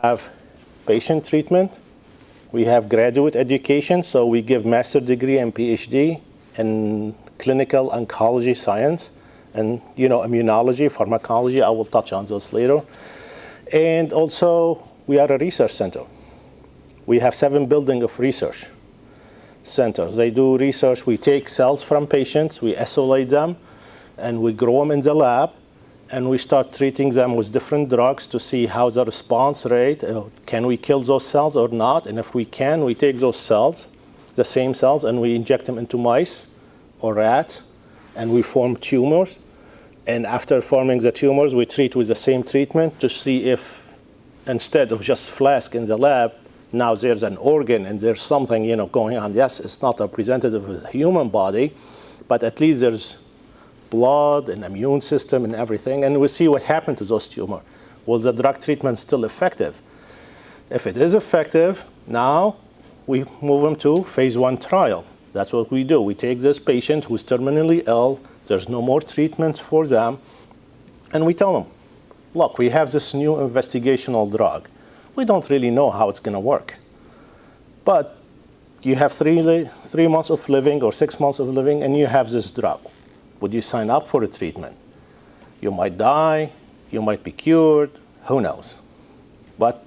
have patient treatment. We have graduate education, so we give master's degree and PhD in clinical oncology science and immunology, pharmacology. I will touch on those later. And also, we are a research center. We have 7 buildings of research centers. They do research. We take cells from patients, we isolate them, and we grow them in the lab, and we start treating them with different drugs to see how the response rate, can we kill those cells or not? And if we can, we take those cells, the same cells, and we inject them into mice or rats, and we form tumors. And after forming the tumors, we treat with the same treatment to see if, instead of just flask in the lab, now there's an organ and there's something going on. Yes, it's not representative of the human body, but at least there's blood and immune system and everything, and we see what happened to those tumors. Was the drug treatment still effective? If it is effective, now we move them to phase 1 trial. That's what we do. We take this patient who's terminally ill, there's no more treatments for them, and we tell them, look, we have this new investigational drug. We don't really know how it's going to work, but you have 3 months of living or 6 months of living, and you have this drug. Would you sign up for a treatment? You might die, you might be cured, who knows? But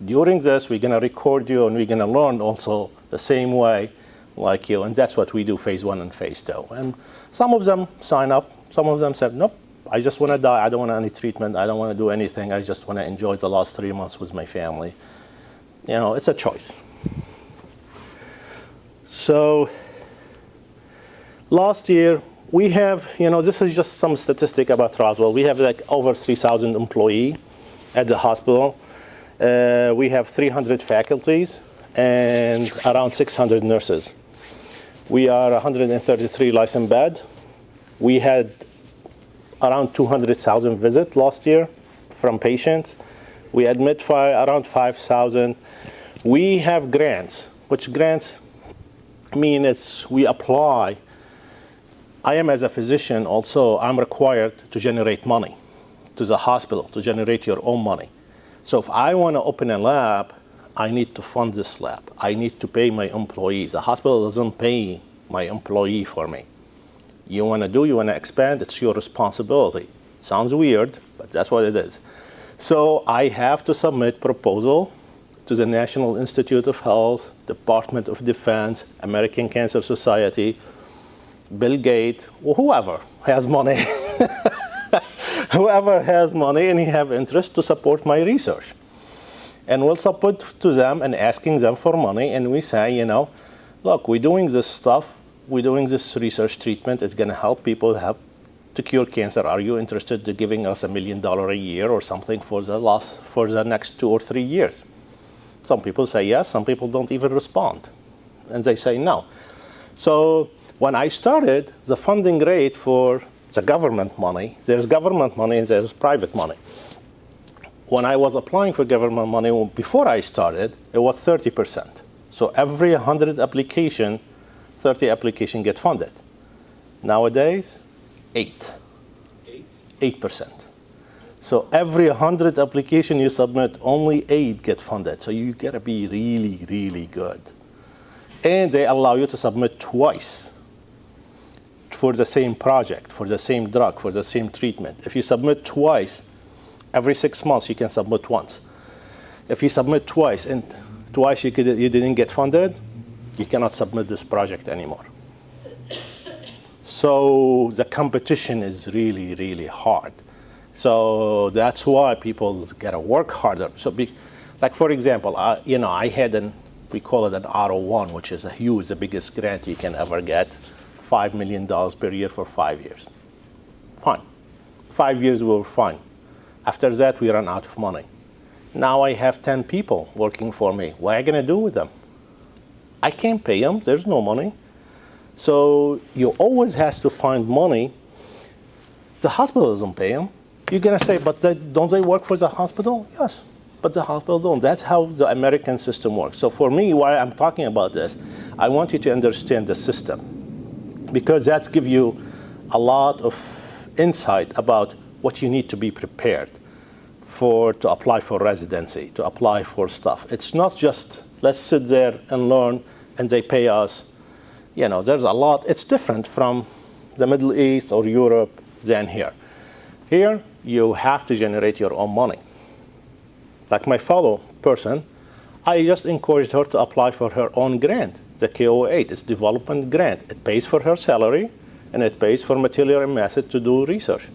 during this, we're going to record you, and we're going to learn also the same way like you, and that's what we do phase 1 and phase 2. And some of them sign up, some of them said, nope, I just want to die, I don't want any treatment, I don't want to do anything, I just want to enjoy the last 3 months with my family. It's a choice. So last year, we have, this is just some statistic about Roswell. We have like over 3,000 employees at the hospital. We have 300 faculties and around 600 nurses. We are 133 licensed beds. We had around 200,000 visits last year from patients. We admit around 5,000. We have grants, which grants mean we apply. I am, as a physician, also, I'm required to generate money to the hospital, to generate your own money. So if I want to open a lab, I need to fund this lab. I need to pay my employees. The hospital doesn't pay my employee for me. You want to expand, it's your responsibility. Sounds weird, but that's what it is. So I have to submit proposal to the National Institute of Health, Department of Defense, American Cancer Society, Bill Gates, or whoever has money, whoever has money and he have interest to support my research. And we'll support to them and asking them for money, and we say, look, we're doing this stuff, we're doing this research treatment, it's going to help people to cure cancer. Are you interested in giving us $1 million a year or something for the next 2 or 3 years? Some people say yes, some people don't even respond, and they say no. So when I started, the funding rate for the government money, there's government money and there's private money. When I was applying for government money, before I started, it was 30%. So every 100 application, 30 applications get funded. Nowadays, 8%. So every 100 application you submit, only 8 get funded. So you gotta be really, really good. And they allow you to submit twice for the same project, for the same drug, for the same treatment. If you submit twice, every 6 months you can submit once. If you submit twice and twice you didn't get funded, you cannot submit this project anymore. So the competition is really, really hard. So that's why people gotta work harder. So, like for example, I had we call it an R01, which is the biggest grant you can ever get, $5 million per year for 5 years. Fine. 5 years we were fine. After that, we ran out of money. Now I have 10 people working for me. What am I going to do with them? I can't pay them. There's no money. So you always have to find money. The hospital doesn't pay them. You're going to say, but don't they work for the hospital? Yes, but the hospital don't. That's how the American system works. So for me, why I'm talking about this, I want you to understand the system, because that gives you a lot of insight about what you need to be prepared. to apply for residency, to apply for stuff. It's not just let's sit there and learn and they pay us. There's a lot. It's different from the Middle East or Europe than here. Here, you have to generate your own money. Like my fellow person, I just encouraged her to apply for her own grant, the KO8. It's development grant. It pays for her salary, and it pays for material and method to do research.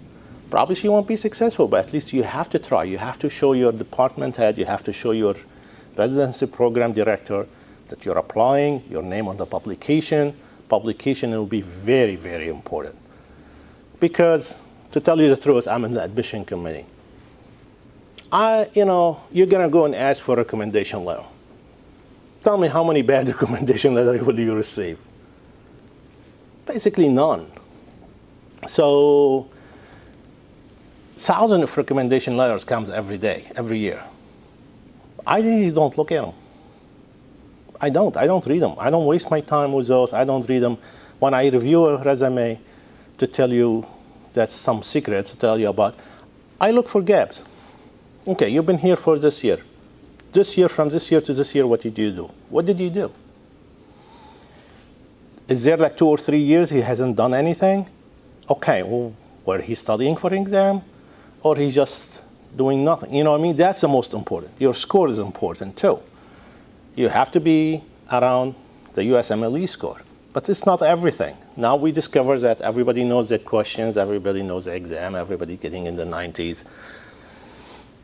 Probably she won't be successful, but at least you have to try. You have to show your department head, you have to show your residency program director that you're applying, your name on the publication. Publication will be very, very important. Because, to tell you the truth, I'm in the admission committee. You're going to go and ask for a recommendation letter. Tell me how many bad recommendation letters will you receive? Basically none. So, thousands of recommendation letters comes every day, every year. I really don't look at them. I don't read them. I don't waste my time with those. I don't read them. When I review a resume to tell you that's some secrets to tell you about, I look for gaps. Okay, you've been here for this year. This year, from this year to this year, what did you do? What did you do? Is there like 2 or 3 years he hasn't done anything? Okay, well, were he studying for an exam? Or he's just doing nothing? You know what I mean? That's the most important. Your score is important too. You have to be around the USMLE score. But it's not everything. Now we discover that everybody knows the questions, everybody knows the exam, everybody getting in the 90s.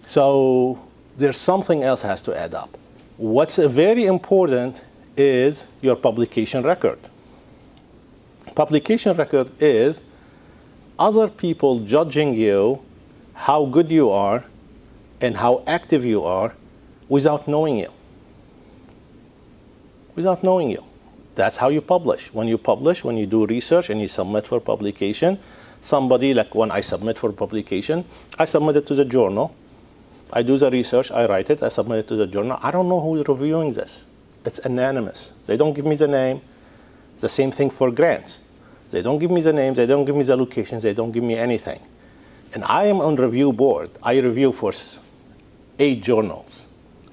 So there's something else has to add up. What's very important is your publication record. Publication record is other people judging you, how good you are, and how active you are without knowing you. Without knowing you. That's how you publish. When you publish, when you do research and you submit for publication, somebody, like when I submit for publication, I submit it to the journal. I do the research, I write it, I submit it to the journal. I don't know who's reviewing this. It's anonymous. They don't give me the name. The same thing for grants. They don't give me the names, they don't give me the locations, they don't give me anything. And I am on review board. I review for 8 journals.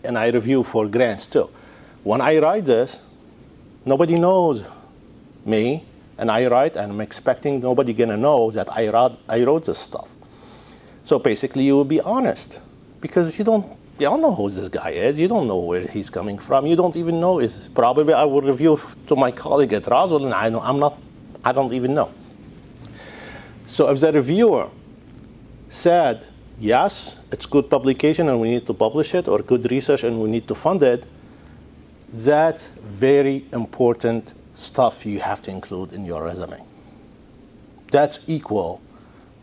And I review for grants too. When I write this, nobody knows me, and I write, and I'm expecting nobody gonna know that I wrote this stuff. So basically, you will be honest, because you don't know who this guy is. You don't know where he's coming from. You don't even know. Probably I will review to my colleague at Roswell, and I don't even know. So if the reviewer said, yes, it's good publication and we need to publish it, or good research and we need to fund it, that's very important stuff you have to include in your resume. That's equal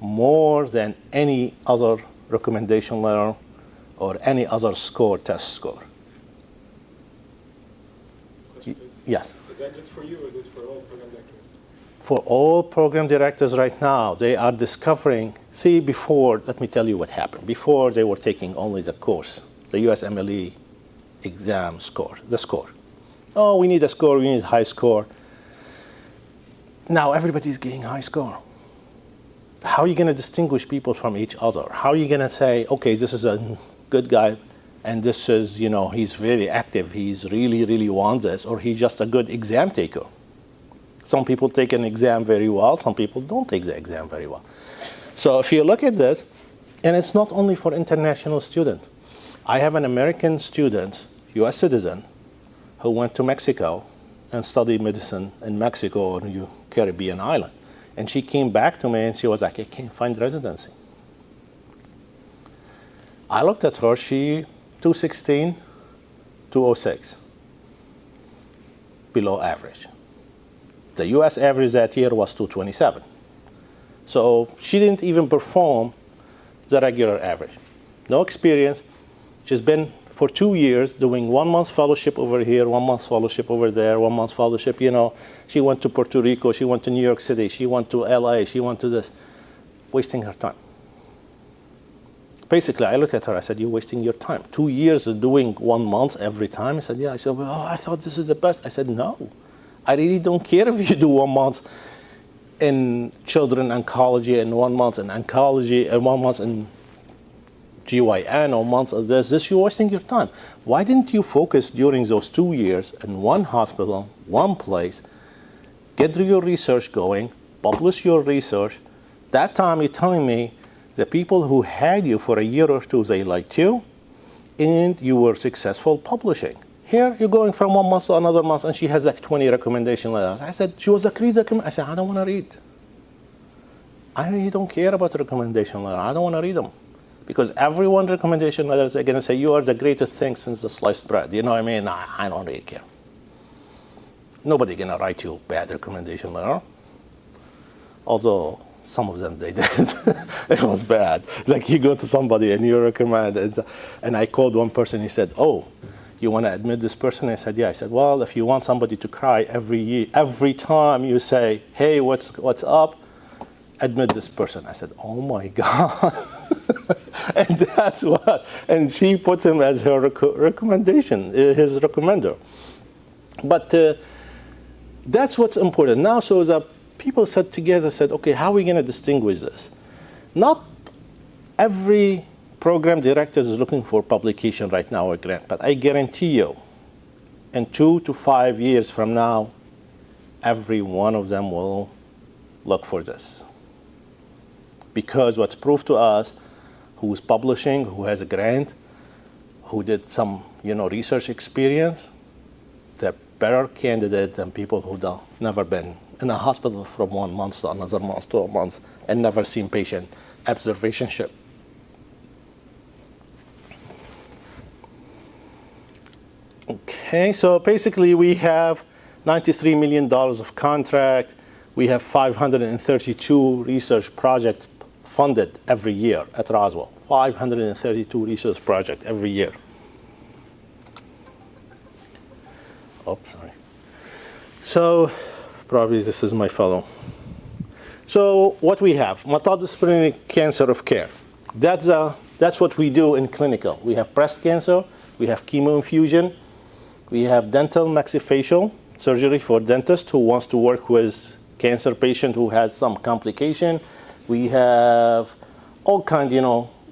more than any other recommendation letter or any other test score. Question, please. Yes. Is that just for you, or is it for all program directors? For all program directors right now, they are discovering, before, let me tell you what happened. Before, they were taking only the course, the USMLE exam score, the score. Oh, we need a score, we need a high score. Now everybody's getting high score. How are you going to distinguish people from each other? How are you going to say, okay, this is a good guy, and this is, he's very active, he's really, really wants this, or he's just a good exam taker. Some people take an exam very well, some people don't take the exam very well. So if you look at this, and it's not only for international students. I have an American student, US citizen, who went to Mexico and studied medicine in Mexico or the Caribbean island. And she came back to me and she was like, I can't find residency. I looked at her, she 216, 206, below average. The US average that year was 227. So she didn't even perform the regular average. No experience. She's been for 2 years doing 1 month fellowship over here, 1 month fellowship over there, 1 month fellowship, She went to Puerto Rico, she went to New York City, she went to LA, she went to this, wasting her time. Basically, I looked at her, I said, you're wasting your time. 2 years of doing 1 month every time? I said, yeah. I said, well, I thought this is the best. I said, no. I really don't care if you do 1 month in children oncology and 1 month in oncology and 1 month in GYN or months of this, you're wasting your time. Why didn't you focus during those 2 years in one hospital, one place, get your research going, publish your research? That time you're telling me the people who had you for a year or two, they liked you, and you were successful publishing. Here, you're going from 1 month to another month, and she has like 20 recommendation letters. I said, she was like, read the I said, I don't want to read. I really don't care about the recommendation letter. I don't want to read them. Because every one recommendation letter, they're going to say, you are the greatest thing since the sliced bread. You know what I mean? I don't really care. Nobody's going to write you a bad recommendation letter. Although, some of them they did. It was bad. Like you go to somebody and you recommend it. And I called one person, he said, oh, you want to admit this person? I said, yeah. I said, well, if you want somebody to cry every time you say, hey, what's up? Admit this person. I said, oh my God. And that's what, and she put him as her recommendation, his recommender. But that's what's important. Now, so the people said together, said, okay, how are we going to distinguish this? Not every program director is looking for publication right now or grant, but I guarantee you, in 2 to 5 years from now, every one of them will look for this. Because what's proved to us, who's publishing, who has a grant, who did some research experience, they're better candidates than people who have never been in a hospital from 1 month to another month to a month and never seen patient observationship. Okay, so basically we have $93 million of contract. We have 532 research projects funded every year at Roswell. 532 research projects every year. Oops, sorry. So, probably this is my fellow. So, what we have, multidisciplinary cancer of care. That's what we do in clinical. We have breast cancer, we have chemoinfusion, we have dental maxillofacial surgery for dentists who wants to work with cancer patient who has some complication. We have all kind,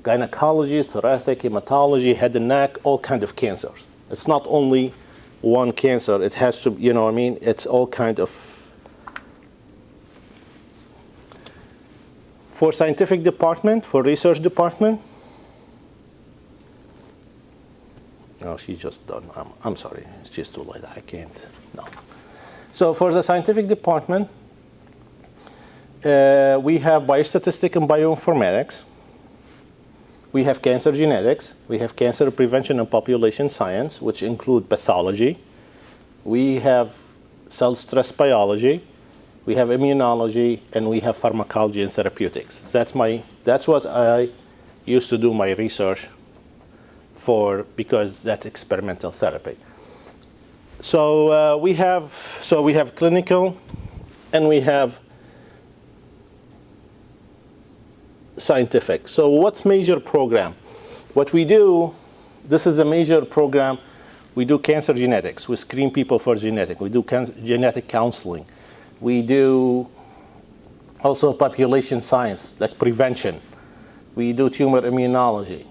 gynecology, thoracic, hematology, head and neck, all kind of cancers. It's not only one cancer. It has to, it's all kind of. For scientific department, for research department. No, she's just done. I'm sorry. It's just too late. I can't. No. So for the scientific department, we have biostatistics and bioinformatics. We have cancer genetics. We have cancer prevention and population science, which include pathology. We have cell stress biology. We have immunology, and we have pharmacology and therapeutics. That's what I used to do my research for, because that's experimental therapy. So we have clinical, and we have scientific. So what's major program? What we do, this is a major program. We do cancer genetics. We screen people for genetic. We do genetic counseling. We do also population science, like prevention. We do tumor immunology.